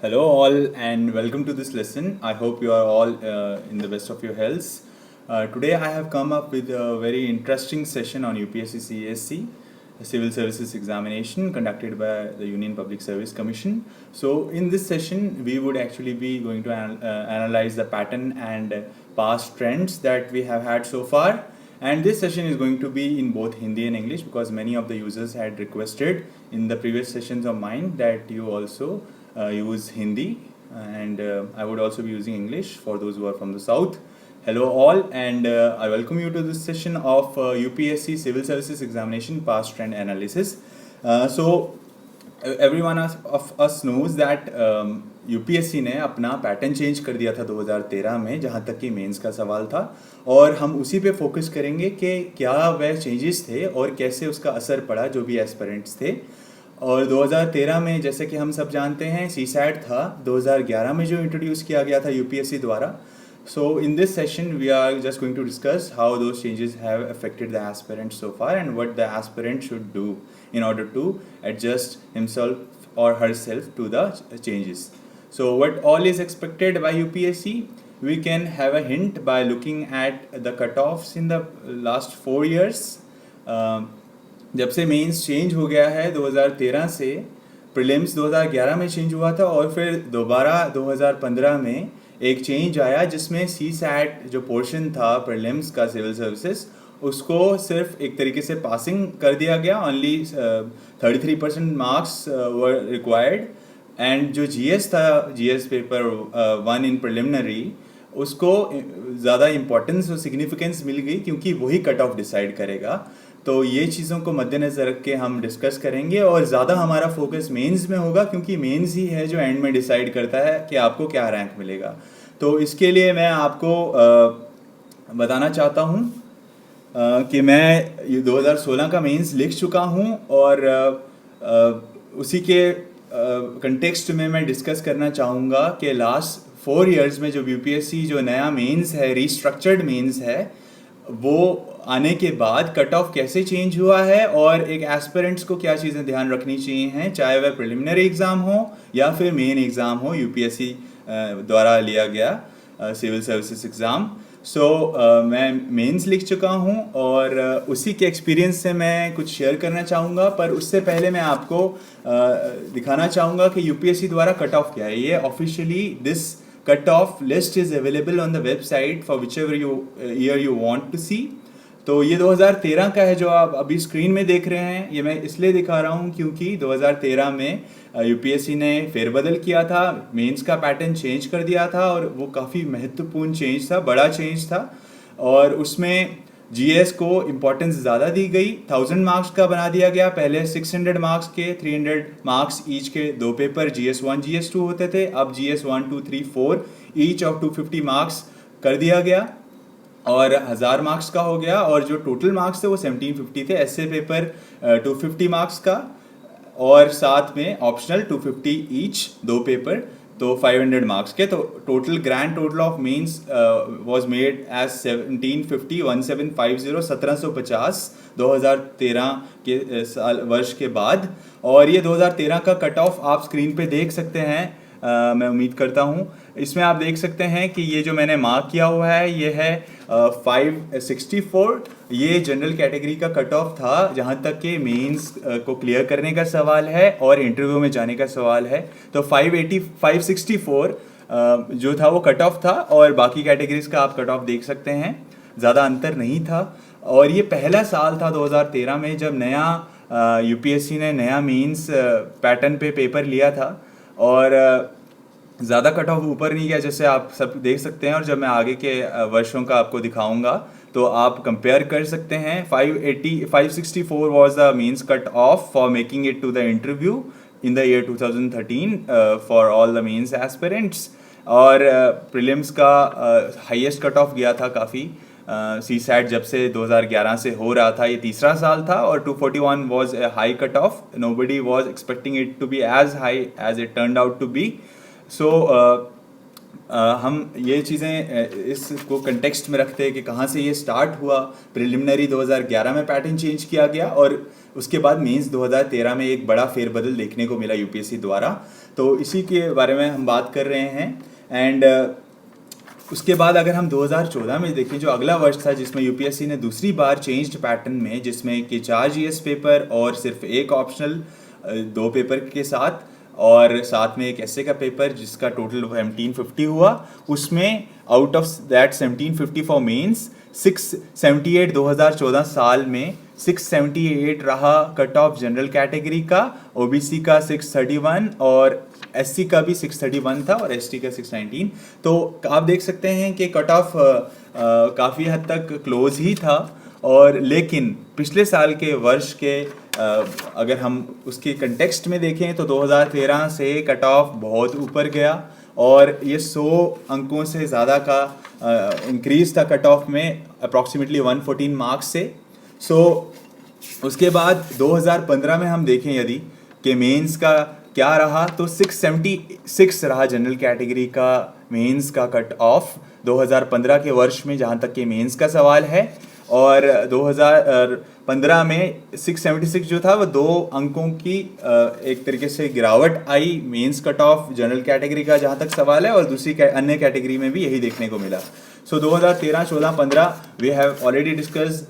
Hello, all, and welcome to this lesson. I hope you are all in the best of your health. Today, I have come up with a very interesting session on UPSC CSE, a civil services examination conducted by the Union Public Service Commission. So, in this session, we would actually be going to analyze the pattern and past trends that we have had so far. And this session is going to be in both Hindi and English because many of the users had requested in the previous sessions of mine that you also use Hindi, and I would also be using English for those who are from the south. Hello all, and I welcome you to this session of UPSC Civil Services Examination Past Trend Analysis. Everyone of us knows that UPSC ने अपना pattern change कर दिया था 2013 में, जहाँ तक कि mains का सवाल था, और हम उसी पे फोकस करेंगे कि क्या वह चेंजेस थे और कैसे उसका असर पड़ा जो भी एस्पिरेंट्स थे. और 2013 में जैसे कि हम सब जानते हैं सीसैट था 2011 में जो इंट्रोड्यूस किया गया था यूपीएससी द्वारा. So in this session we are just going to discuss how those changes have affected the aspirant so far and what the aspirant should do in order to adjust himself or herself to the changes. So what all is expected by UPSC? We can have a hint by looking at the cutoffs in the last 4 years. जब से mains change हो गया है 2013 से, prelims 2011 में change हुआ था और फिर दोबारा 2015 में एक चेंज आया जिसमें सी सैट जो पोर्शन था प्रीलिम्स का सिविल सर्विसेज उसको सिर्फ एक तरीके से पासिंग कर दिया गया. Only 33% marks were required. And जो जीएस था, जीएस पेपर 1 इन प्रिलिमिनरी, उसको ज़्यादा इम्पोर्टेंस और सिग्निफिकेंस मिल गई क्योंकि वही कट ऑफ डिसाइड करेगा. तो ये चीज़ों को मद्देनज़र रख के हम डिस्कस करेंगे और ज़्यादा हमारा फोकस मेंस में होगा क्योंकि मेंस ही है जो एंड में डिसाइड करता है कि आपको क्या रैंक मिलेगा. तो इसके लिए मैं आपको बताना चाहता हूँ कि मैं 2016 का मेंस लिख चुका हूँ और उसी के कंटेक्स्ट में मैं डिस्कस करना चाहूँगा कि लास्ट 4 इयर्स में जो यूपीएससी जो नया मेंस है, रीस्ट्रक्चर्ड मेंस है, वो आने के बाद कट ऑफ कैसे चेंज हुआ है और एक एस्पिरेंट्स को क्या चीज़ें ध्यान रखनी चाहिए हैं, चाहे वह प्रिलिमिनरी एग्ज़ाम हो या फिर मेन एग्ज़ाम हो यूपीएससी द्वारा लिया गया सिविल सर्विसेज एग्ज़ाम. मैं मेंस लिख चुका हूं और उसी के एक्सपीरियंस से मैं कुछ शेयर करना चाहूँगा. पर उससे पहले मैं आपको दिखाना चाहूँगा कि यूपीएससी द्वारा कट ऑफ क्या है. ये officially this cut off list is available on the website for whichever year you want to see. तो ये 2013 का है जो आप अभी स्क्रीन में देख रहे हैं. ये मैं इसलिए दिखा रहा हूँ क्योंकि 2013 में यूपीएससी ने फेरबदल किया था, मेंस का पैटर्न चेंज कर दिया था और वो काफ़ी महत्वपूर्ण चेंज था, बड़ा चेंज था. और उसमें जीएस को इम्पोर्टेंस ज़्यादा दी गई. 1000 मार्क्स का बना दिया गया. पहले 600 मार्क्स के 300 मार्क्स ईच के 2 पेपर GS1 GS2 होते थे. अब GS1 2 3 4 ईच ऑफ 250 मार्क्स कर दिया गया और 1000 मार्क्स का हो गया. और जो टोटल मार्क्स थे वो 1750 थे. ऐसे पेपर 250 मार्क्स का और साथ में ऑप्शनल 250 ईच 2 पेपर, तो 500 मार्क्स के. तो total grand total of mains was made as 1750 1750 1750 2013 के साल वर्ष के बाद. और ये 2013 का कट ऑफ आप स्क्रीन पे देख सकते हैं. मैं उम्मीद करता हूँ इसमें आप देख सकते हैं कि ये जो मैंने मार्क किया हुआ है ये है 564. ये जनरल कैटेगरी का कट ऑफ था जहाँ तक कि मेंस को क्लियर करने का सवाल है और इंटरव्यू में जाने का सवाल है. तो 564 जो था वो कट ऑफ था और बाकी कैटेगरीज का आप कट ऑफ देख सकते हैं. ज़्यादा अंतर नहीं था. और ये पहला साल था 2013 में जब नया यूपीएससी ने नया मेंस पैटर्न पे पेपर लिया था और ज़्यादा कट ऑफ ऊपर नहीं गया जैसे आप सब देख सकते हैं. और जब मैं आगे के वर्षों का आपको दिखाऊंगा तो आप कंपेयर कर सकते हैं. 564 was the mains cut off for making it to the interview in the year 2013 for all the mains aspirants. और प्रीलिम्स का हाईएस्ट कट ऑफ गया था काफ़ी. सी सैट जब से 2011 से हो रहा था, ये तीसरा साल था और 241 was a high cut off. Nobody was expecting it to be as high as it turned out to be. So हम ये चीज़ें इसको कंटेक्स्ट में रखते हैं कि कहाँ से ये स्टार्ट हुआ। प्रिलिमिनरी 2011 में पैटर्न चेंज किया गया और उसके बाद मेंस 2013 में एक बड़ा फेरबदल देखने को मिला यूपीएससी द्वारा। तो इसी के बारे में हम बात कर रहे हैं। एंड उसके बाद अगर हम 2014 में देखें, जो अगला वर्ष था जिसमें यूपीएससी ने दूसरी बार चेंज्ड पैटर्न में, जिसमें कि 4 जीएस पेपर और सिर्फ एक ऑप्शनल 2 पेपर के साथ, और साथ में एक एसए का पेपर जिसका टोटल 1750 हुआ, उसमें out of that 1750 for mains 678 2014 साल में 678 रहा कट ऑफ जनरल कैटेगरी का, ओबीसी का 631 और एससी का भी 631 था और एसटी का 619। तो आप देख सकते हैं कि कट ऑफ काफ़ी हद तक क्लोज ही था। और लेकिन पिछले साल के वर्ष के अगर हम उसके कंटेक्स्ट में देखें तो 2013 से कट ऑफ बहुत ऊपर गया और ये 100 अंकों से ज़्यादा का इंक्रीज था कट ऑफ में, अप्रॉक्सीमेटली 114 मार्क्स से। उसके बाद 2015 में हम देखें यदि कि मेंस का क्या रहा, तो 676 रहा जनरल कैटेगरी का मेंस का कट ऑफ 2015 के वर्ष में, जहाँ तक कि मेंस का सवाल है। और 2015 में 676 जो था वो 2 अंकों की एक तरीके से गिरावट आई mains cut off general category का जहाँ तक सवाल है, और दूसरी अन्य कैटेगरी में भी यही देखने को मिला। So 2013, 14, 15 we have already discussed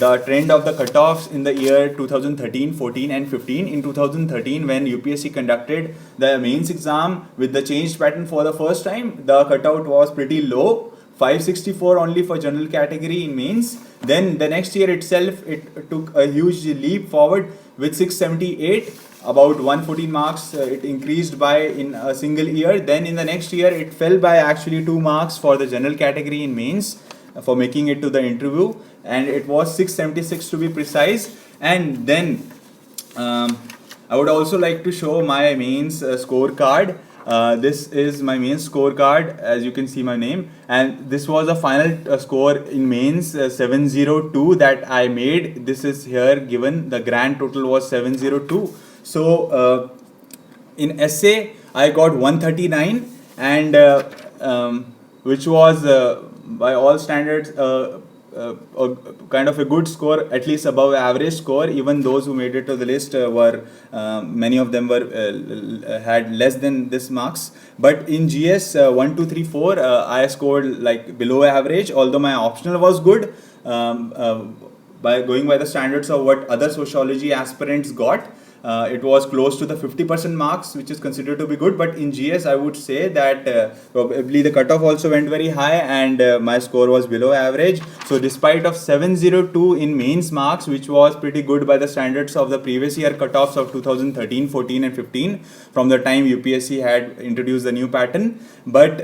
the trend of the cutoffs in the year 2013, 14 and 15. In 2013 when UPSC conducted the mains exam with the changed pattern for the first time, the cutout was pretty low, 564 only for general category in mains. Then the next year itself it took a huge leap forward with 678, about 114 marks it increased by in a single year. Then in the next year it fell by actually 2 marks for the general category in mains for making it to the interview, and it was 676 to be precise. And then I would also like to show my mains scorecard. This is my mains scorecard, as you can see my name, and this was a final score in mains 702 that I made. This is here given, the grand total was 702. So in essay I got 139, and which was by all standards kind of a good score, at least above average score. Even those who made it to the list were many of them were had less than this marks. But in GS 1, 2, 3, 4 I scored like below average, although my optional was good. By going by the standards of what other sociology aspirants got, it was close to the 50% marks, which is considered to be good. But in GS I would say that probably the cutoff also went very high, and my score was below average. So despite of 702 in mains marks, which was pretty good by the standards of the previous year cutoffs of 2013, 14 and 15, from the time UPSC had introduced the new pattern. But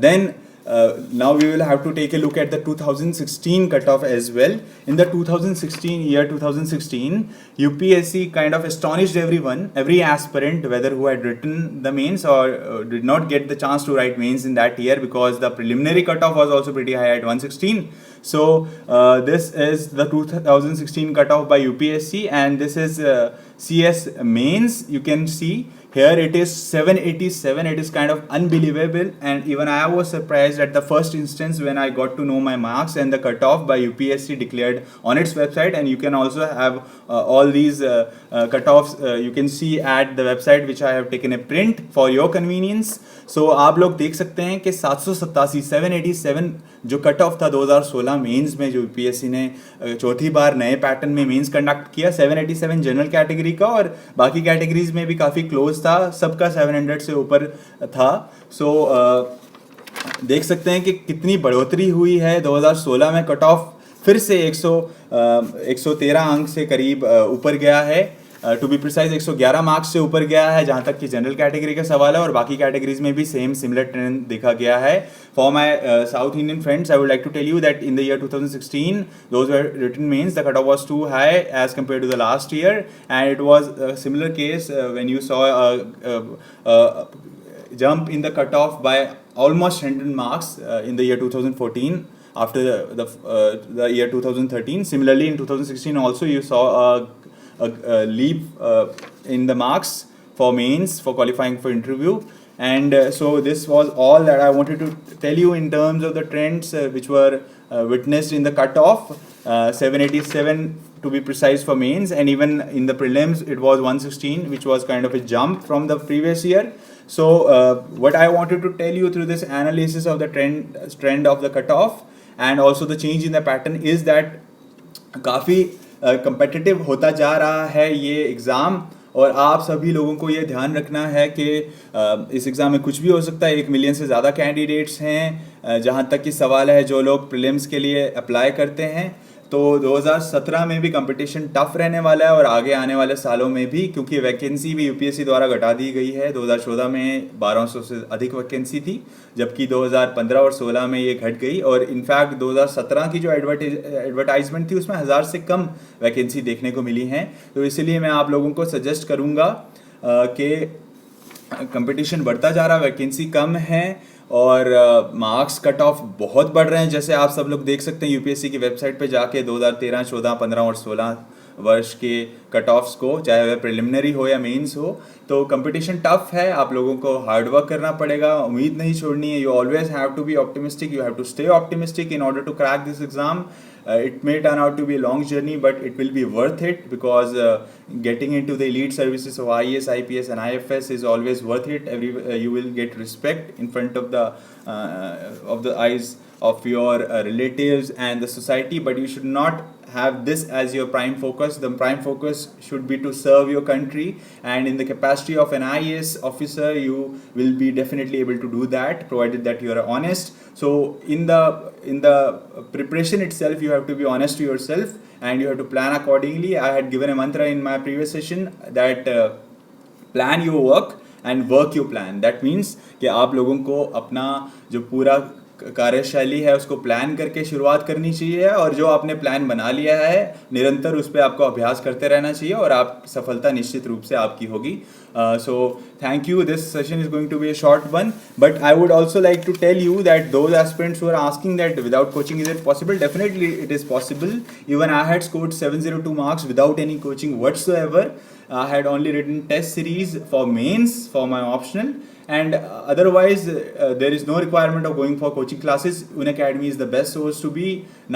then now we will have to take a look at the 2016 cutoff as well. In the 2016, UPSC kind of astonished everyone, every aspirant, whether who had written the mains or did not get the chance to write mains in that year, because the preliminary cutoff was also pretty high at 116. So this is the 2016 cutoff by UPSC, and this is CS mains. You can see here it is 787. It is kind of unbelievable, and even I was surprised at the first instance when I got to know my marks and the cutoff by UPSC declared on its website. And you can also have all these cutoffs you can see at the website, which I have taken a print for your convenience. So आप लोग देख सकते हैं कि 787 जो cut off था 2016 mains में, जो यूपीएससी ने चौथी बार नए पैटर्न में मेंस कंडक्ट किया, 787 जनरल कैटेगरी का, और बाकी कैटेगरीज में भी काफ़ी क्लोज था, सबका 700 से ऊपर था। सो देख सकते हैं कि कितनी बढ़ोतरी हुई है। 2016 में कट ऑफ फिर से 113 अंक से करीब ऊपर गया है, टू बी प्रिसाइज 111 मार्क्स से ऊपर गया है जहाँ तक कि जनरल कैटेगरी का सवाल है, और बाकी कैटेगरीज में भी सेम सिमिलर ट्रेंड देखा गया है। For my South Indian friends, I would like to tell you that in the year 2016 those were written mains, the cut off was too high as compared to the last year, and it was a similar case when you saw a jump in the cutoff by almost 100 marks in the year 2014 after the year 2013. Similarly in 2016 also you saw a leap in the marks for mains for qualifying for interview. And so this was all that I wanted to tell you in terms of the trends which were witnessed in the cutoff. 787 to be precise for mains, and even in the prelims it was 116, which was kind of a jump from the previous year. So what I wanted to tell you through this analysis of the trend of the cutoff and also the change in the pattern is that काफ़ी competitive होता जा रहा है ये exam, और आप सभी लोगों को ये ध्यान रखना है कि इस एग्ज़ाम में कुछ भी हो सकता है। 1 मिलियन से ज़्यादा कैंडिडेट्स हैं। जहाँ तक कि सवाल है जो लोग प्रीलिम्स के लिए अप्लाई करते हैं, तो 2017 में भी कंपटीशन टफ रहने वाला है और आगे आने वाले सालों में भी, क्योंकि वैकेंसी भी यूपीएससी द्वारा घटा दी गई है। 2014 में 1200 से अधिक वैकेंसी थी, जबकि 2015 और 16 में ये घट गई, और इनफैक्ट 2017 की जो एडवर्टाइजमेंट थी उसमें 1000 से कम वैकेंसी देखने को मिली हैं। तो इसलिए मैं आप लोगों को सजेस्ट करूँगा कि कंपटीशन बढ़ता जा रहा, वैकेंसी कम है और मार्क्स कट ऑफ बहुत बढ़ रहे हैं। जैसे आप सब लोग देख सकते हैं यूपीएससी की वेबसाइट पे जाके 2013, 14, 15 और 16 वर्ष के कट ऑफ्स को, चाहे वह प्रिलिमिनरी हो या मेंस हो, तो कंपटीशन टफ है। आप लोगों को हार्ड वर्क करना पड़ेगा, उम्मीद नहीं छोड़नी है। You always have to be optimistic, you have to stay optimistic in order to crack this exam. It may turn out to be a long journey, but it will be worth it, because getting into the elite services of IAS, IPS and IFS is always worth it. You will get respect in front of the eyes of your relatives and the society, but you should not have this as your prime focus. The prime focus should be to serve your country, and in the capacity of an IAS officer you will be definitely able to do that, provided that you are honest. So in the preparation itself you have to be honest to yourself and you have to plan accordingly. I had given a mantra in my previous session that plan your work and work your plan. That means कि आप लोगों को अपना जो पूरा कार्यशैली है उसको प्लान करके शुरुआत करनी चाहिए, और जो आपने प्लान बना लिया है निरंतर उस पर आपको अभ्यास करते रहना चाहिए, और आप सफलता निश्चित रूप से आपकी होगी। So thank you. This session is going to be a short one, but I would also like to tell you that those aspirants who are asking that without coaching is it possible, definitely it is possible. Even I had scored 702 marks without any coaching whatsoever. I had only written test series for mains for my optional, and otherwise there is no requirement of going for coaching classes. Unacademy is the best source to be.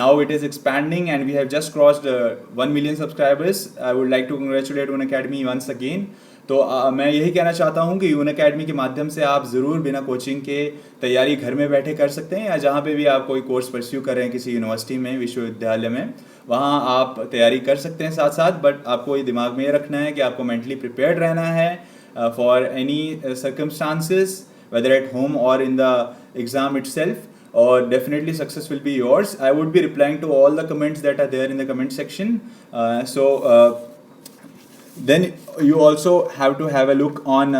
Now it is expanding and we have just crossed 1 million subscribers. I would like to congratulate Unacademy once again. तो मैं यही कहना चाहता हूँ कि Unacademy के माध्यम से आप ज़रूर बिना कोचिंग के तैयारी घर में बैठे कर सकते हैं, या जहाँ पे भी आप कोई कोर्स परस्यू कर रहे हैं किसी यूनिवर्सिटी में, विश्वविद्यालय में, वहाँ आप तैयारी कर सकते हैं साथ साथ। बट आपको ये दिमाग में ये रखना है कि आपको मेंटली प्रिपेयर्ड रहना है for any circumstances, whether at home or in the exam itself, or definitely success will be yours. I would be replying to all the comments that are there in the comment section. Then you also have to have a look on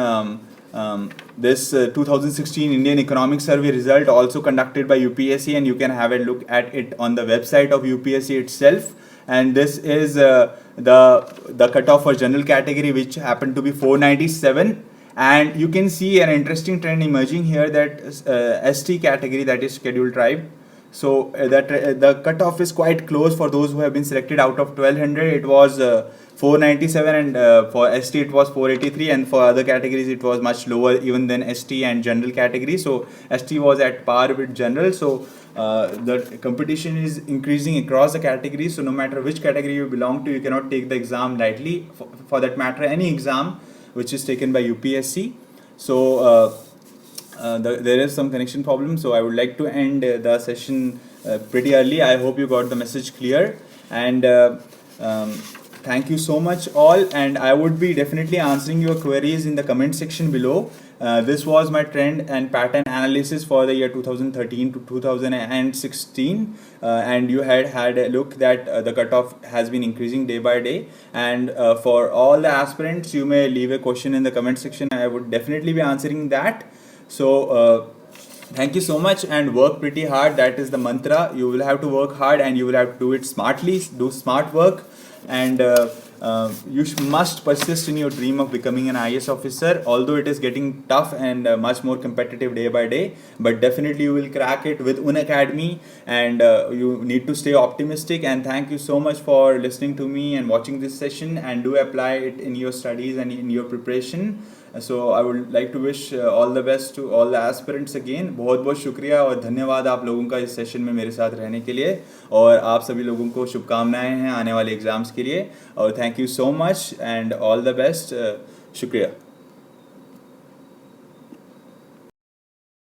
this 2016 Indian Economic Survey result, also conducted by UPSC, and you can have a look at it on the website of UPSC itself. And this is the cutoff for general category, which happened to be 497, and you can see an interesting trend emerging here, that ST category, that is scheduled tribe. So the cutoff is quite close for those who have been selected. Out of 1200 it was 497, and for ST it was 483, and for other categories it was much lower even than ST and general category. So ST was at par with general. So the competition is increasing across the categories. So no matter which category you belong to, you cannot take the exam lightly. For that matter, any exam which is taken by UPSC. So there is some connection problem, so I would like to end the session pretty early. I hope you got the message clear, and thank you so much all, and I would be definitely answering your queries in the comment section below. This was my trend and pattern analysis for the year 2013 to 2016, and you had a look that the cutoff has been increasing day by day. And for all the aspirants, you may leave a question in the comment section. I would definitely be answering that. So thank you so much, and work pretty hard. That is the mantra. You will have to work hard, and you will have to do it smartly, do smart work, and you must persist in your dream of becoming an IAS officer, although it is getting tough and much more competitive day by day, but definitely you will crack it with Unacademy, and you need to stay optimistic. And thank you so much for listening to me and watching this session, and do apply it in your studies and in your preparation. So I would like to wish all the best to all the aspirants again. बहुत बहुत शुक्रिया और धन्यवाद आप लोगों का इस session में मेरे साथ रहने के लिए, और आप सभी लोगों को शुभकामनाएं हैं आने वाले एग्ज़ाम्स के लिए, और thank you so much and all the best. शुक्रिया।